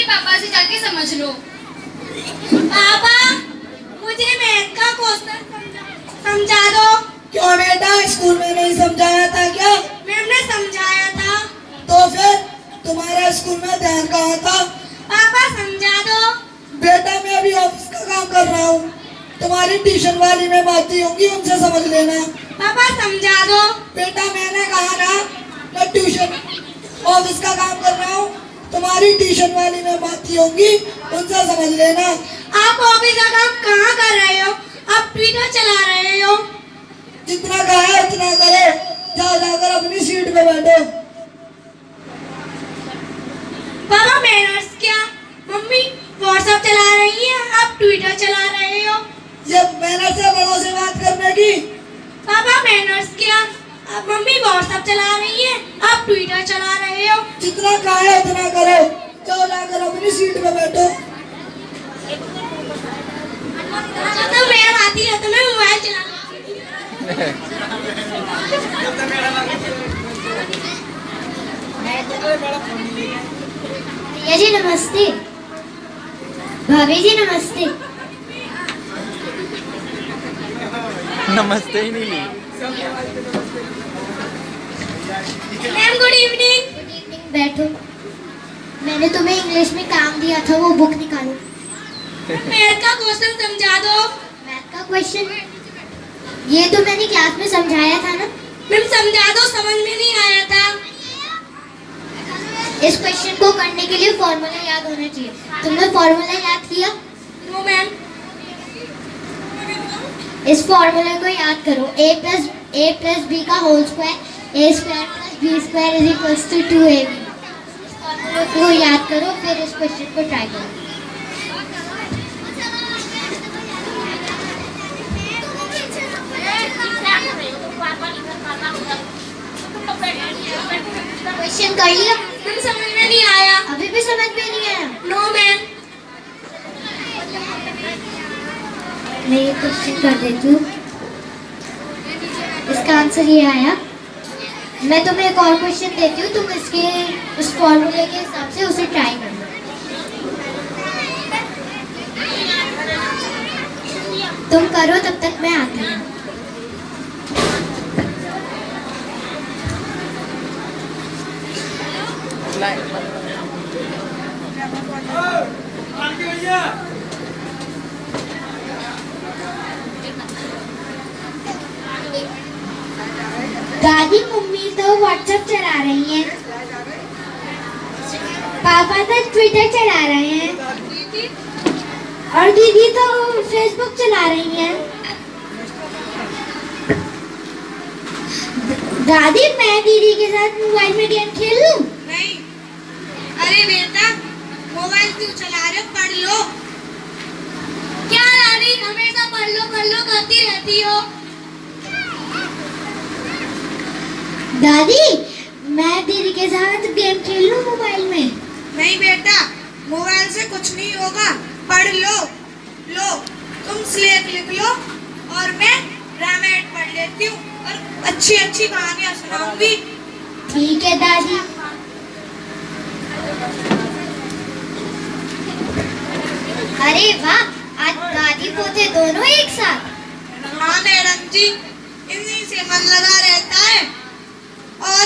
पापा से जाके समझ लो। पापा मुझे मैथ का क्वेश्चन समझा दो। क्यों बेटा, स्कूल में नहीं समझाया था क्या? मैम ने समझाया था। तो फिर तुम्हारा स्कूल में ध्यान कहाँ था? पापा समझा दो। बेटा मैं अभी ऑफिस का काम कर रहा हूँ, तुम्हारी ट्यूशन वाली में बातें होंगी, उनसे समझ लेना। पापा समझा दो। बेटा मैंने कहा ना, मैं ट्यूशन ऑफिस का काम कर रहा हूँ, तुम्हारी ट्यूशन वाली में बातें होंगी, उनसे समझ लेना। आप ऑफिस का काम कहाँ कर रहे हो? आप ट्विटर चला रहे हो। जितना कहा है उतना करो, जाओ जाकर अपनी सीट पे बैठो। पापा मैनर्स क्या? मम्मी व्हाट्सएप चला रही है, आप ट्विटर चला रहे हो। ये मैंने से बड़ों से बात करने की। पापा मैनर्स क्या? अब मम्मी व्हाट्सएप चला रही है, आप ट्विटर चला रहे हो। जितना कहा है उतना करो, जाओ जाकर अपनी सीट पे बैठो। तो मैम आती है तो मैं मोबाइल चला भैया जी नमस्ते। भाभी जी नमस्ते। नमस्ते ही नहीं ली। Ma'am good evening. Good evening, बैठो। मैंने तुम्हें इंग्लिश में काम दिया था, वो बुक निकालो। मैथ का क्वेश्चन समझा दो। मैथ का क्वेश्चन ये तो मैंने क्लास में समझाया था ना। मैम समझा दो, समझ में नहीं आया था। इस क्वेश्चन को करने के लिए फॉर्मूला याद होना चाहिए। तुमने फॉर्मूला याद किया? No ma'am. इस फॉर्मूले को याद करो, a प्लस बी का whole square, a square plus B square is equals to 2ab। इस फॉर्मूले को याद करो, फिर इस क्वेश्चन को ट्राई करो। क्वेश्चन कर लिया? मैम समझ में नहीं आया। अभी भी समझ में नहीं आया? No ma'am. मैं ये क्वेश्चन कर देती हूँ। इसका आंसर ये आया। मैं तुम्हें एक और क्वेश्चन देती हूँ, तुम इसके उस फॉर्मूले के हिसाब से उसे ट्राई करना। तुम करो, तब तक मैं आती हूँ। दादी मम्मी तो व्हाट्सएप चला रही हैं, पापा तो ट्विटर चला रहे हैं, और दीदी तो फेसबुक चला रही हैं। दादी मैं दीदी के साथ मोबाइल में गेम खेल लूं? नहीं। अरे बेटा मोबाइल क्यों चला रहे हो, पढ़ लो। क्या दादी हमेशा पढ़ लो करती रहती हो। दादी मैं दीदी के साथ गेम खेल लूं मोबाइल में? नहीं बेटा, मोबाइल से कुछ नहीं होगा, पढ़ लो। लो तुम स्लेट लिख लो और मैं रामायण पढ़ लेती हूँ और अच्छी अच्छी कहानियाँ सुनाऊंगी। ठीक है दादी। अरे वाह, आज दादी पोते दोनों एक साथ। हाँ मैडम जी, इन्हीं से मन लगा रहता है। और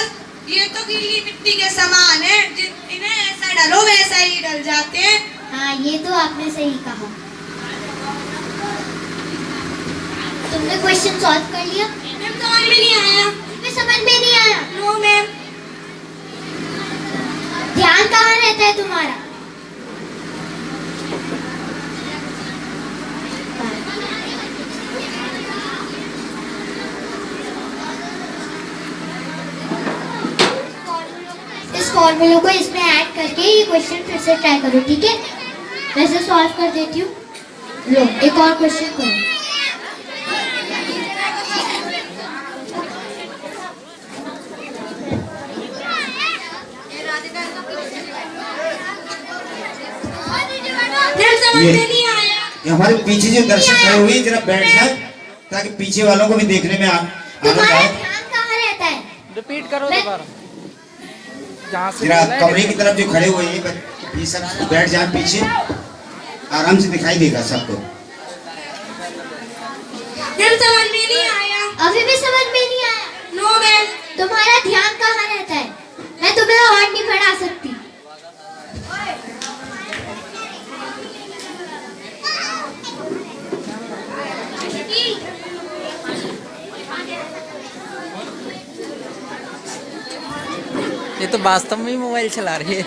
ये तो गीली मिट्टी के समान है, इन्हें ऐसा डालो वैसा ही डल जाते हैं। हाँ ये तो आपने सही कहा। तुमने क्वेश्चन सॉल्व कर लिया? मैम समझ में नहीं आया। तुम्हें समझ में नहीं आया? No ma'am. ध्यान कहाँ रहता है तुम्हारा? इस फॉर्मूले को इसमें ऐड करके ये क्वेश्चन फिर से ट्राई करो, ठीक है? वैसे सॉल्व कर देती हूँ। लो एक और क्वेश्चन करो। ये हमारे पीछे जो दर्शक खड़े हुए हैं, जरा बैठ जाए ताकि पीछे वालों को भी देखने में आनंद तुम्हारा आए। ध्यान कहाँ रहता है? रिपीट करो दोबारा। जहाँ से जरा बोला है, कमरे की तरफ जो खड़े हुए हैं ये सब बैठ जाए पीछे, आराम से दिखाई देगा सबको। मैम समझ में नहीं आया। अभी भी समझ में नहीं आया? No ma'am. तुम्हारा ध्यान कहाँ रहता है? मैं तुम्हें और नहीं पढ़ा सकती। ये तो वास्तव में ही मोबाइल चला रही है।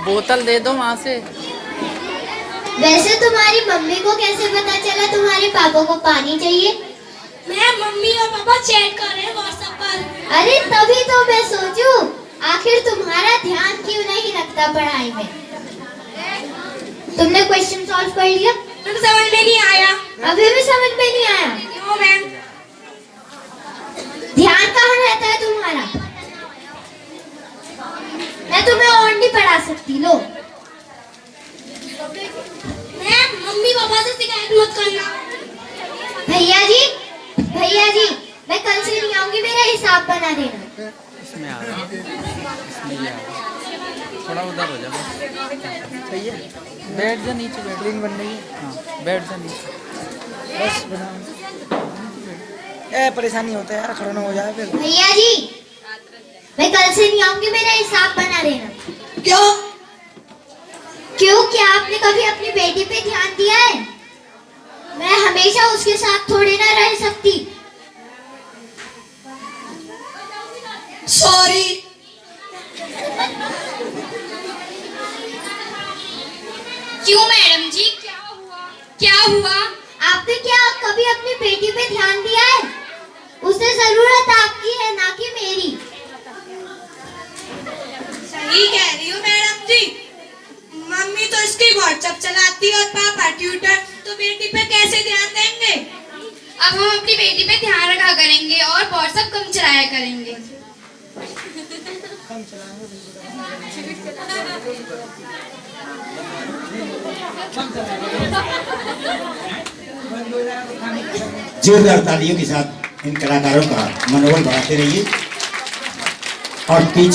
बोतल दे दो वहां से। वैसे तुम्हारी मम्मी को कैसे पता चला तुम्हारे पापा को पानी चाहिए? मैम मम्मी और पापा चैट कर रहे हैं व्हाट्सएप पर। अरे तभी तो मैं सोचूं, आखिर तुम्हारा ध्यान क्यों नहीं लगता पढ़ाई में? तुमने क्वेश्चन सॉल्व कर लिया? मैम समझ में नहीं आया। अभी भी समझ में नहीं आया? No ma'am. ध्यान कहाँ रहता है तुम्हारा? मैं तुम्हें और नहीं पढ़ा सकती। लो मैम मम्मी पापा से शिकायत मत करना। भैया जी, मैं कल से नहीं आऊंगी, मेरा हिसाब बना देना। इसमें आ रहा है, इसमें ये आ रहा है। थोड़ा उधर हो जा बस। सही है, बैठ जा नीचे, बैटरिंग बन रही है। हाँ बैठ जा नीचे बस, बना। ए परेशानी होता है यार, खड़ा ना हो जाए फिर। भैया जी, मैं कल से नहीं आऊंगी, मेरा हिसाब बना देना। क्यों? क्यों? क्या आपने कभी अपनी बेटी पे ध्यान दिया है? मैं हमेशा उसके साथ थोड़ी ना रह सकती। सॉरी। क्यों मैडम जी, क्या हुआ? क्या हुआ? आपने क्या कभी अपनी बेटी पे ध्यान दिया है? उसे जरूरत आपकी है, ना कि मेरी। सही कह रही हो मैडम जी। मम्मी तो इसकी व्हाट्सएप चलाती है और पापा ट्यूटर, तो बेटी पे कैसे ध्यान देंगे? अब हम अपनी बेटी पे ध्यान रखा करेंगे और व्हाट्सएप कम चलाया करेंगे। जोरदार तालियों के साथ इन कलाकारों का मनोबल बढ़ाते रहिए और पीछे